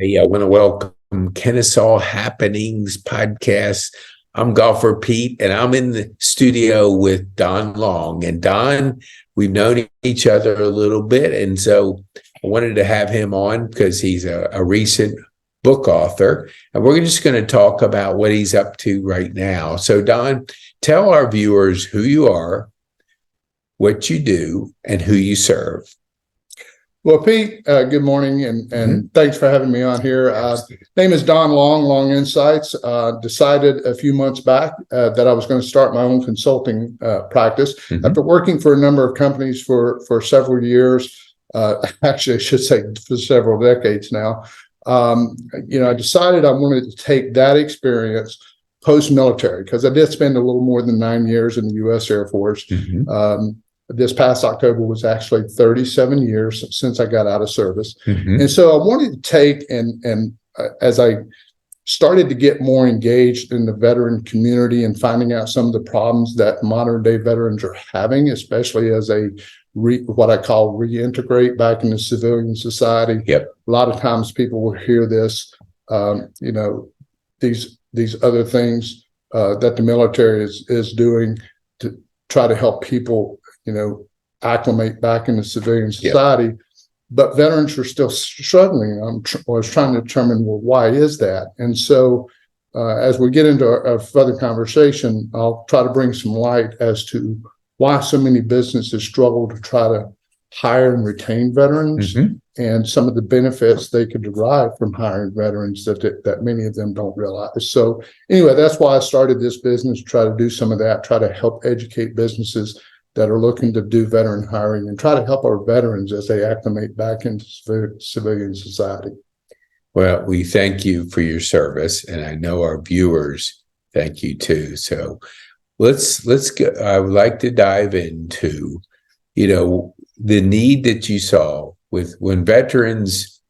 Hey, I want to welcome Kennesaw Happenings podcast. I'm golfer Pete, and I'm in the studio with Don Long. And Don, we've known each other a little bit, and so I wanted to have him on because he's a recent book author, and we're just going to talk about what he's up to right now. So, Don, tell our viewers who you are, what you do, and who you serve. Well, Pete, good morning, and thanks for having me on here. Name is Don Long, Long Insights. Decided a few months back that I was going to start my own consulting practice. After working for a number of companies for several years, actually, I should say for several decades now. I decided I wanted to take that experience post-military, because I did spend a little more than 9 years in the U.S. Air Force. This past October was actually 37 years since I got out of service. And so I wanted to take and as I started to get more engaged in the veteran community and finding out some of the problems that modern day veterans are having, especially as they what I call reintegrate back into civilian society. A lot of times people will hear this, these other things that the military is doing to try to help people acclimate back into civilian society, but veterans are still struggling. I was trying to determine, well, why is that? And so as we get into a further conversation, I'll try to bring some light as to why so many businesses struggle to try to hire and retain veterans and some of the benefits they could derive from hiring veterans that many of them don't realize. So anyway, that's why I started this business, try to do some of that, try to help educate businesses that are looking to do veteran hiring and try to help our veterans as they acclimate back into civilian society. Well, we thank you for your service, and I know our viewers thank you too. So let's go. I would like to dive into, the need that you saw with when veterans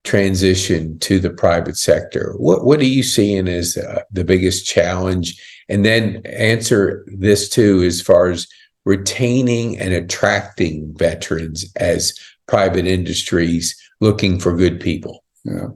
transition to the private sector. What are you seeing as the biggest challenge? And then answer this too, as far as retaining and attracting veterans as private industries looking for good people. Yeah.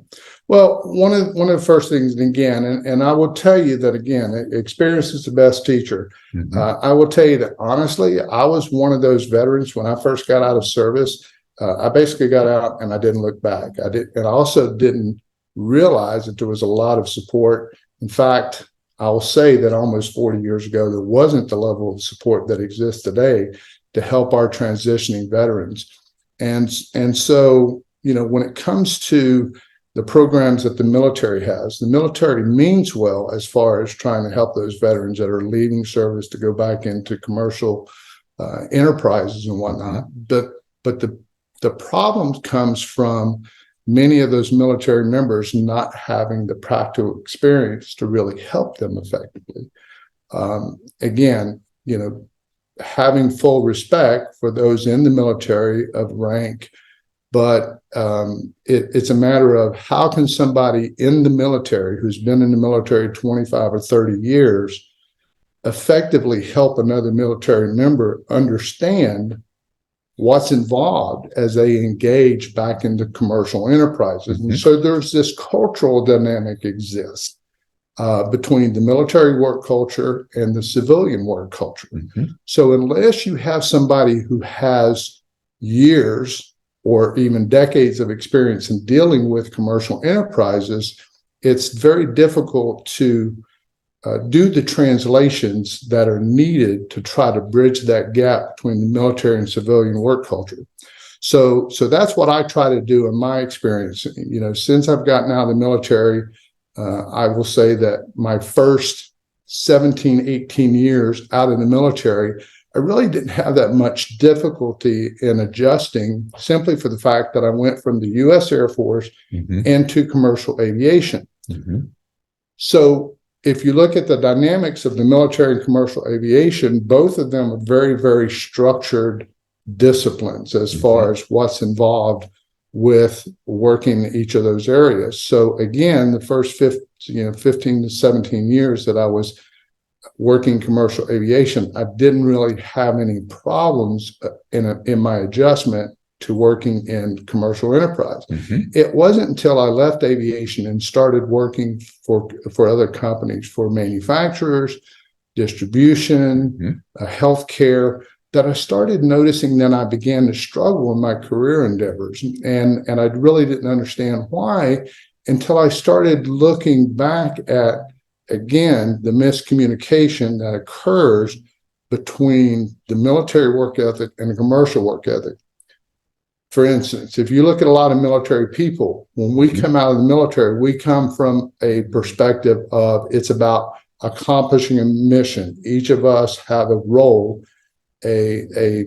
Well, one of the first things, again, and I will tell you that, again, experience is the best teacher. I will tell you that, honestly, I was one of those veterans when I first got out of service. I basically got out and I didn't look back. And I also didn't realize that there was a lot of support. In fact, I will say that almost 40 years ago, there wasn't the level of support that exists today to help our transitioning veterans. And so, when it comes to the programs that the military has, the military means well as far as trying to help those veterans that are leaving service to go back into commercial enterprises and whatnot. But the problem comes from many of those military members not having the practical experience to really help them effectively. Again, having full respect for those in the military of rank, but it's a matter of how can somebody in the military who's been in the military 25 or 30 years effectively help another military member understand what's involved as they engage back into commercial enterprises. And so there's this cultural dynamic exists between the military work culture and the civilian work culture. So unless you have somebody who has years or even decades of experience in dealing with commercial enterprises, it's very difficult to do the translations that are needed to try to bridge that gap between the military and civilian work culture. So that's what I try to do in my experience. Since I've gotten out of the military, I will say that my first 17, 18 years out of the military, I really didn't have that much difficulty in adjusting, simply for the fact that I went from the U.S. Air Force into commercial aviation. So if you look at the dynamics of the military and commercial aviation, both of them are very, very structured disciplines as far as what's involved with working in each of those areas. So again, the first 15 to 17 years that I was working commercial aviation, I didn't really have any problems in my adjustment to working in commercial enterprise. Mhm. It wasn't until I left aviation and started working for other companies, for manufacturers, distribution, Mhm. healthcare, that I started noticing that I began to struggle in my career endeavors. And I really didn't understand why until I started looking back at, again, the miscommunication that occurs between the military work ethic and the commercial work ethic. For instance, if you look at a lot of military people, when we come out of the military, we come from a perspective of it's about accomplishing a mission. Each of us have a role, a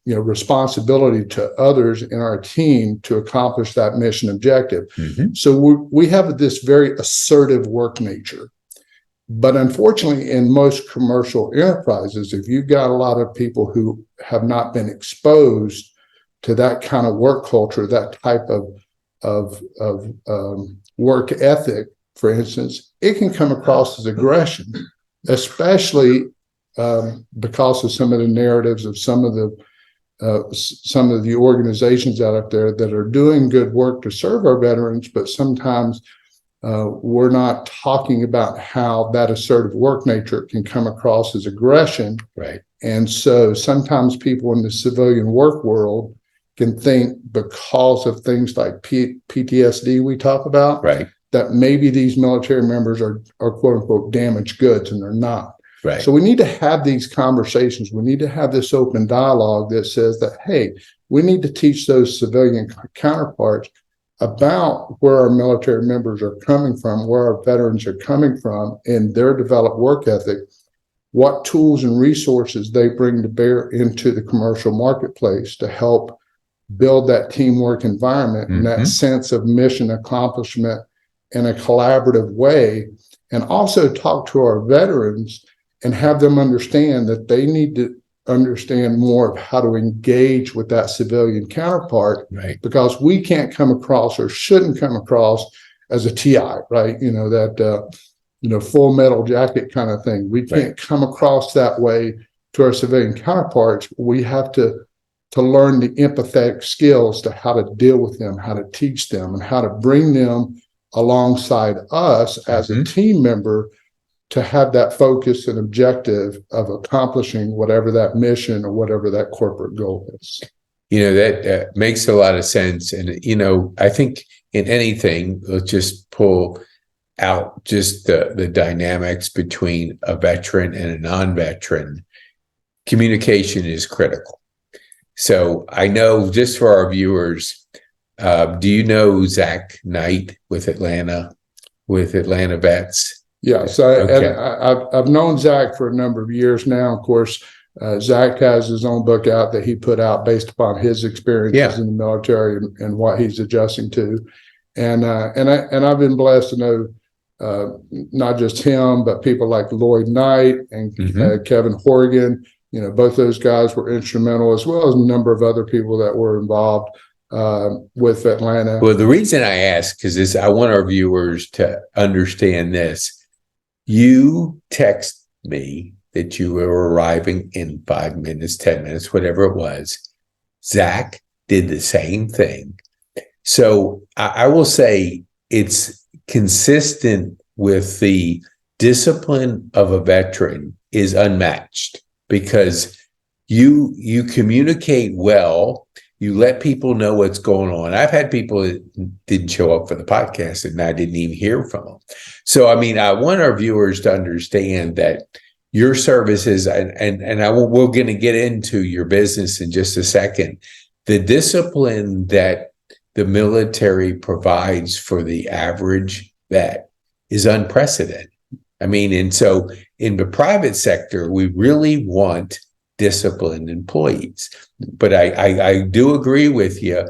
responsibility to others in our team to accomplish that mission objective. Mhm. So we have this very assertive work nature. But unfortunately, in most commercial enterprises, if you've got a lot of people who have not been exposed to that kind of work culture, that type of work ethic, for instance, it can come across as aggression, especially because of some of the narratives of some of the organizations out there that are doing good work to serve our veterans, but sometimes we're not talking about how that assertive work nature can come across as aggression. Right. And so sometimes people in the civilian work world can think, because of things like PTSD we talk about, Right. that maybe these military members are quote unquote damaged goods, and they're not. Right. So we need to have these conversations. We need to have this open dialogue that says that, hey, we need to teach those civilian counterparts about where our military members are coming from, where our veterans are coming from in their developed work ethic, what tools and resources they bring to bear into the commercial marketplace to help build that teamwork environment and that sense of mission accomplishment in a collaborative way, and also talk to our veterans and have them understand that they need to understand more of how to engage with that civilian counterpart, Right. because we can't come across or shouldn't come across as a TI, right? Full metal jacket kind of thing. We can't come across that way to our civilian counterparts. We have to learn the empathetic skills to how to deal with them, how to teach them, and how to bring them alongside us as a team member to have that focus and objective of accomplishing whatever that mission or whatever that corporate goal is. That makes a lot of sense. And, I think in anything, let's just pull out just the dynamics between a veteran and a non-veteran. Communication is critical. So I know, just for our viewers, do you know Zach Knight with Atlanta Vets? Yeah, so I've known Zach for a number of years now. Of course, Zach has his own book out that he put out based upon his experiences in the military and what he's adjusting to. And I've been blessed to know not just him, but people like Lloyd Knight and Kevin Horgan. Both those guys were instrumental, as well as a number of other people that were involved with Atlanta. Well, the reason I ask is I want our viewers to understand this. You text me that you were arriving in 5 minutes, 10 minutes, whatever it was. Zach did the same thing. So I will say it's consistent with the discipline of a veteran is unmatched, because you communicate well. You let people know what's going on. I've had people that didn't show up for the podcast and I didn't even hear from them. So, I want our viewers to understand that your services, and we're going to get into your business in just a second, the discipline that the military provides for the average vet is unprecedented. And so in the private sector, we really want disciplined employees. But I do agree with you.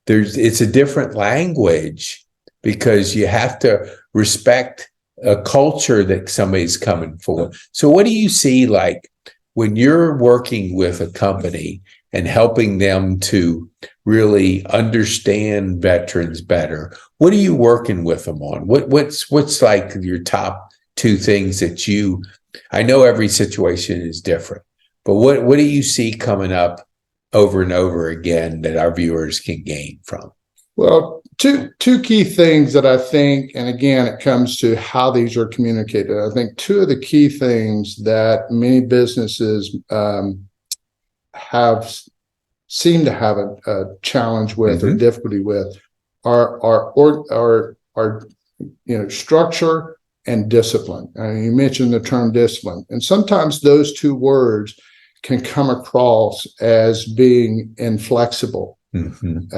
It's a different language, because you have to respect a culture that somebody's coming for. So what do you see, like, when you're working with a company and helping them to really understand veterans better? What are you working with them on? What's like your top two things that I know every situation is different, but what do you see coming up over and over again that our viewers can gain from? Well, two key things that I think, and again, it comes to how these are communicated. I think two of the key things that many businesses seem to have a challenge with or difficulty with are structure and discipline. You mentioned the term discipline, and sometimes those two words can come across as being inflexible. And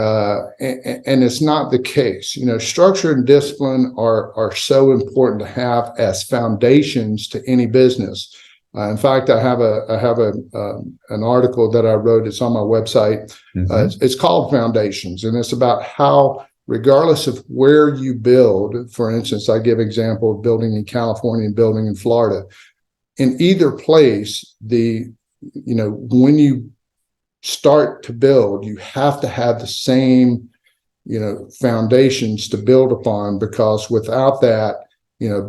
it's not the case. Structure and discipline are so important to have as foundations to any business. In fact, I have an article that I wrote. It's on my website. It's called Foundations, and it's about how, regardless of where you build, for instance, I give example of building in California and building in Florida. In either place, when you start to build, you have to have the same, foundations to build upon, because without that,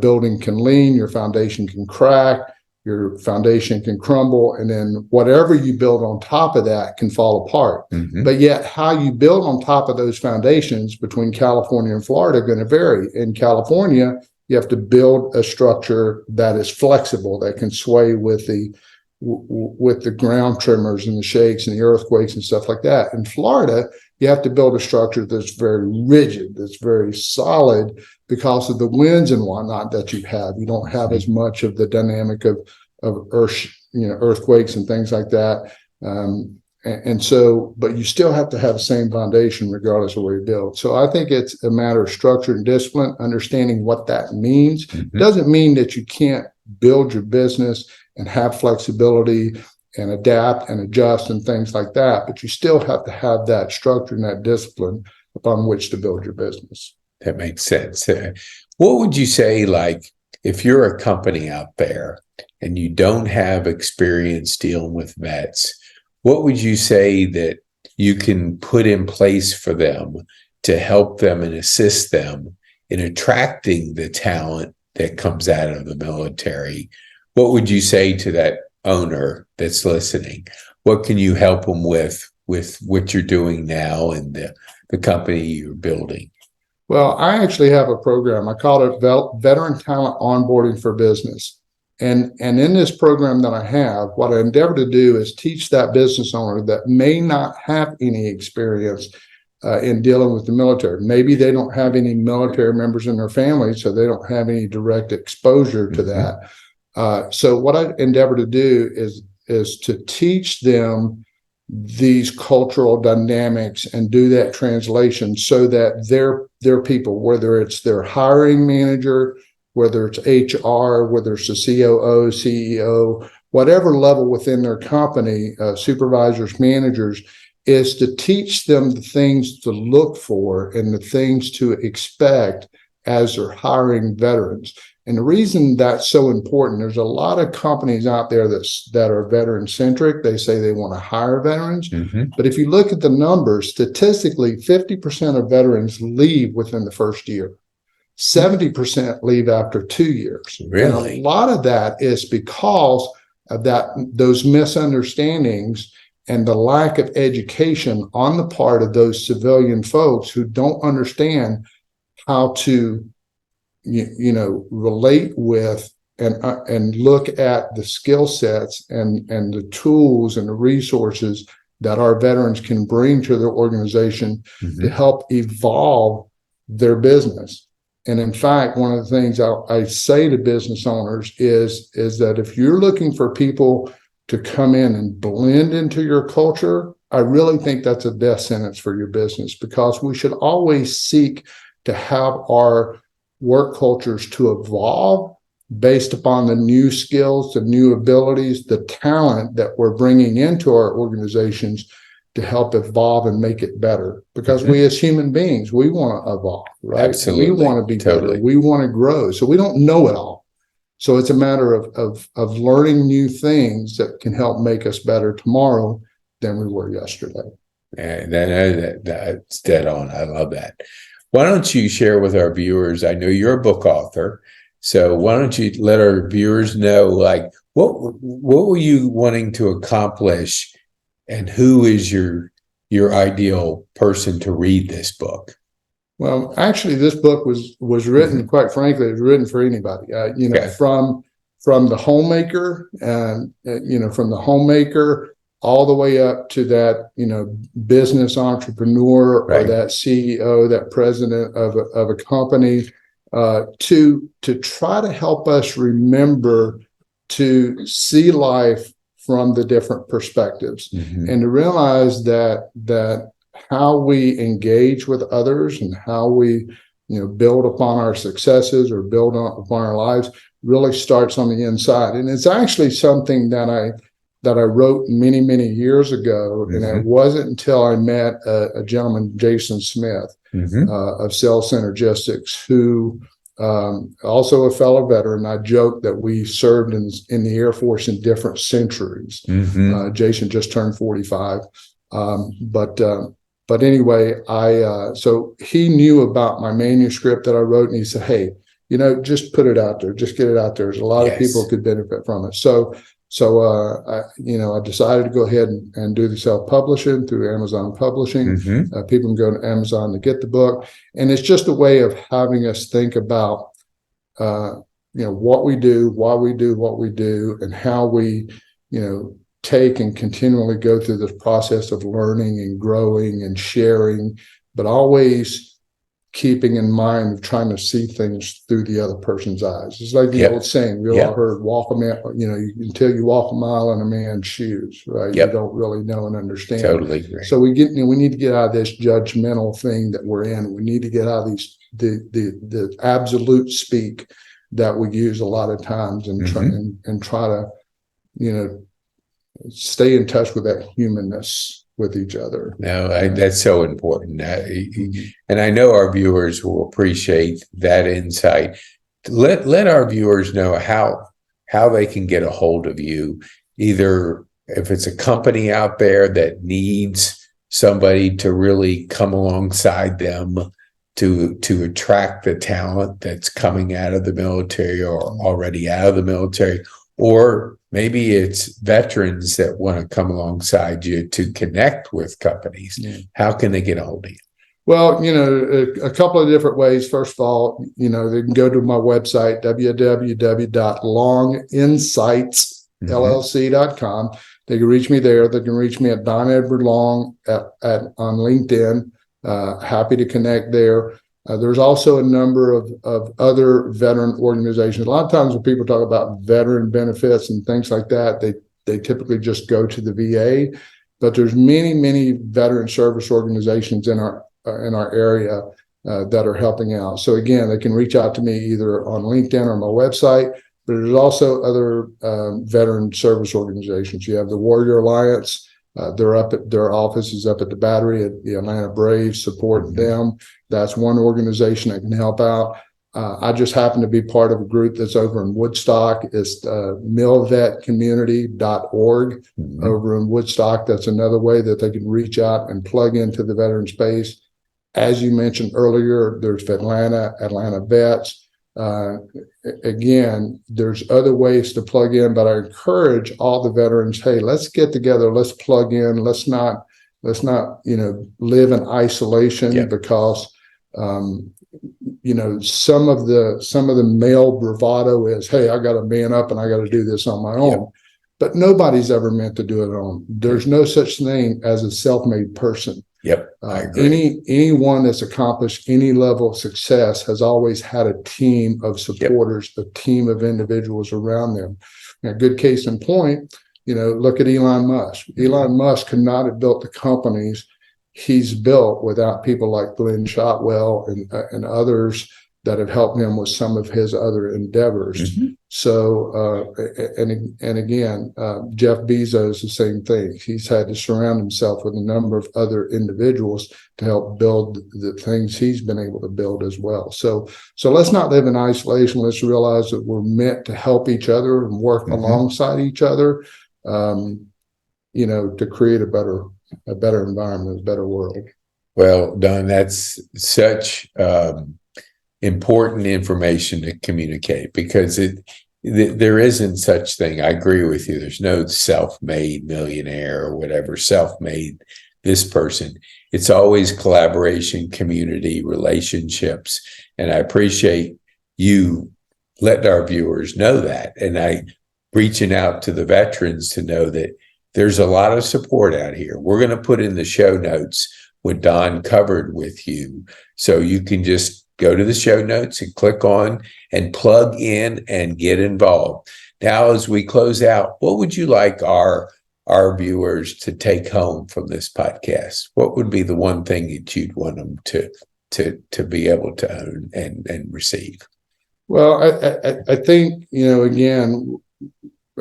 building can lean, your foundation can crack, your foundation can crumble, and then whatever you build on top of that can fall apart. But yet how you build on top of those foundations between California and Florida are going to vary. In California, you have to build a structure that is flexible, that can sway with the ground tremors and the shakes and the earthquakes and stuff like that. In Florida, you have to build a structure that's very rigid, that's very solid, because of the winds and whatnot that you have. You don't have as much of the dynamic of earth, earthquakes and things like that. But you still have to have the same foundation regardless of where you build. So I think it's a matter of structure and discipline, understanding what that means. Doesn't mean that you can't build your business and have flexibility and adapt and adjust and things like that, but you still have to have that structure and that discipline upon which to build your business. That makes sense. What would you say, like, if you're a company out there and you don't have experience dealing with vets, what would you say that you can put in place for them to help them and assist them in attracting the talent that comes out of the military? What would you say to that owner that's listening? What can you help them with what you're doing now and the company you're building? Well, I actually have a program. I call it Veteran Talent Onboarding for Business. And in this program that I have, what I endeavor to do is teach that business owner that may not have any experience in dealing with the military. Maybe they don't have any military members in their family, so they don't have any direct exposure to that. So what I endeavor to do is to teach them these cultural dynamics and do that translation so that their people, whether it's their hiring manager, whether it's HR, whether it's the COO, CEO, whatever level within their company, supervisors, managers, is to teach them the things to look for and the things to expect as they're hiring veterans. And the reason that's so important, there's a lot of companies out there that are veteran centric. They say they want to hire veterans. But if you look at the numbers, statistically, 50% of veterans leave within the first year. 70% leave after 2 years. Really? And a lot of that is because of those misunderstandings and the lack of education on the part of those civilian folks who don't understand how to relate with and look at the skill sets and the tools and the resources that our veterans can bring to their organization to help evolve their business. And in fact, one of the things I say to business owners is that if you're looking for people to come in and blend into your culture, I really think that's a death sentence for your business, because we should always seek to have our work cultures to evolve based upon the new skills, the new abilities, the talent that we're bringing into our organizations to help evolve and make it better. Because we as human beings, we want to evolve, right? Absolutely. We want to be better. We want to grow. So we don't know it all. So it's a matter of learning new things that can help make us better tomorrow than we were yesterday. And that's dead on. I love that. Why don't you share with our viewers? I know you're a book author, so why don't you let our viewers know, like, what were you wanting to accomplish And who is your ideal person to read this book? Well, actually, this book was written, quite frankly, it was written for anybody. Okay. From the homemaker, and from the homemaker all the way up to that business entrepreneur, or Right. that CEO, that president of a company, to try to help us remember to see life from the different perspectives, and to realize that how we engage with others and how we build upon our successes or build upon our lives really starts on the inside. And it's actually something that I wrote many, many years ago. And it wasn't until I met a gentleman, Jason Smith, of Cell Synergistics, who also a fellow veteran. I joke that we served in the Air Force in different centuries. Jason just turned 45. But anyway, so he knew about my manuscript that I wrote, and he said, "Hey, just put it out there, just get it out there. There's a lot of people could benefit from it." So I decided to go ahead and do the self-publishing through Amazon Publishing. People can go to Amazon to get the book, and it's just a way of having us think about what we do, why we do what we do, and how we take and continually go through this process of learning and growing and sharing, but always keeping in mind of trying to see things through the other person's eyes. It's like the old saying we all heard: until you walk a mile in a man's shoes, right? You don't really know and understand. Totally agree. So we need to get out of this judgmental thing that we're in. We need to get out of the absolute speak that we use a lot of times, and try to stay in touch with that humanness with each other. No, that's so important. And I know our viewers will appreciate that insight. Let our viewers know how they can get a hold of you, either if it's a company out there that needs somebody to really come alongside them to attract the talent that's coming out of the military or already out of the military, or maybe it's veterans that want to come alongside you to connect with companies. How can they get a hold of you? Well, a couple of different ways. First of all, they can go to my website, www.longinsightsllc.com. They can reach me there. They can reach me at Don Edward Long on LinkedIn. Happy to connect there. There's also a number of other veteran organizations. A lot of times when people talk about veteran benefits and things like that, they typically just go to the VA. But there's many, many veteran service organizations in our area that are helping out. So again, they can reach out to me either on LinkedIn or my website. But there's also other veteran service organizations. You have the Warrior Alliance. Their office is up at the Battery at the Atlanta Braves, supporting them. That's one organization that can help out. I just happen to be part of a group that's over in Woodstock. It's millvetcommunity.org over in Woodstock. That's another way that they can reach out and plug into the veteran space. As you mentioned earlier, there's Atlanta Vets. Again, there's other ways to plug in, but I encourage all the veterans, hey, let's get together, let's plug in, let's not live in isolation, because some of the male bravado is, hey, I got to man up and I got to do this on my own. But nobody's ever meant to do it alone. There's no such thing as a self-made person. I agree. Anyone that's accomplished any level of success has always had a team of supporters, a team of individuals around them. A good case in point, look at Elon Musk. Elon Musk could not have built the companies he's built without people like Glenn Shotwell and others that have helped him with some of his other endeavors. So, and again, Jeff Bezos, the same thing. He's had to surround himself with a number of other individuals to help build the things he's been able to build as well. So let's not live in isolation. Let's realize that we're meant to help each other and work alongside each other, to create a better environment, a better world. Well, Don, that's such important information to communicate, because there isn't such thing. I agree with you. There's no self-made millionaire or whatever, self-made this person. It's always collaboration, community, relationships. And I appreciate you letting our viewers know that. And I reaching out to the veterans to know that there's a lot of support out here. We're going to put in the show notes what Don covered with you. So you can just go to the show notes and click on and plug in and get involved. Now, as we close out, what would you like our viewers to take home from this podcast? What would be the one thing that you'd want them to be able to own and receive? Well, I think, again,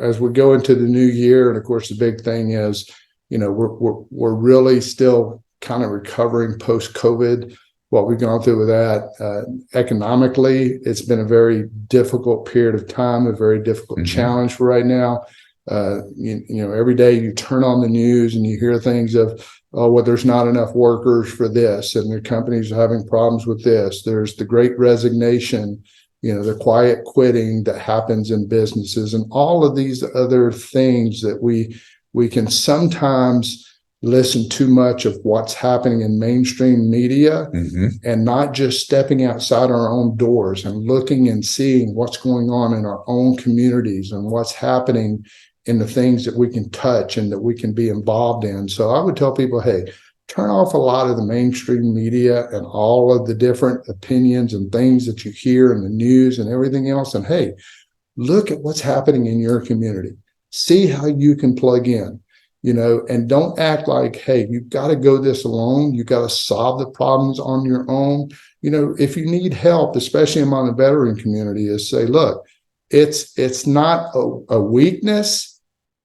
as we go into the new year, and of course, the big thing is, we're really still kind of recovering post-COVID. What we've gone through with that economically, it's been a very difficult period of time, a very difficult challenge for right now. Every day you turn on the news and you hear things of, oh, well, there's not enough workers for this, and the companies are having problems with this. There's the great resignation, the quiet quitting that happens in businesses, and all of these other things that we can sometimes listen too much of what's happening in mainstream media and not just stepping outside our own doors and looking and seeing what's going on in our own communities and what's happening in the things that we can touch and that we can be involved in. So I would tell people, hey, turn off a lot of the mainstream media and all of the different opinions and things that you hear in the news and everything else. And hey, look at what's happening in your community. See how you can plug in. And don't act like, hey, you've got to go this alone. You got to solve the problems on your own. If you need help, especially among the veteran community, is say, look, it's not a weakness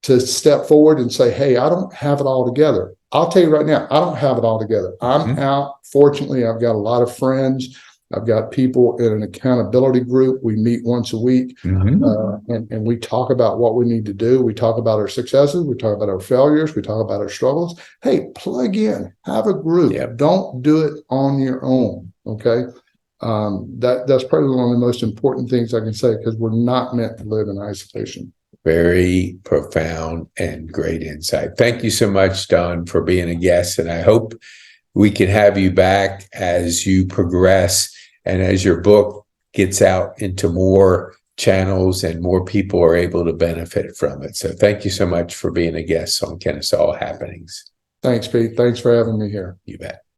to step forward and say, hey, I don't have it all together. I'll tell you right now, I don't have it all together. I'm out. Fortunately, I've got a lot of friends. I've got people in an accountability group. We meet once a week, and we talk about what we need to do. We talk about our successes. We talk about our failures. We talk about our struggles. Hey, plug in, have a group. Yep. Don't do it on your own. Okay. That's probably one of the most important things I can say, because we're not meant to live in isolation. Very profound and great insight. Thank you so much, Don, for being a guest. And I hope we can have you back as you progress and as your book gets out into more channels and more people are able to benefit from it. So thank you so much for being a guest on Kennesaw Happenings. Thanks, Pete. Thanks for having me here. You bet.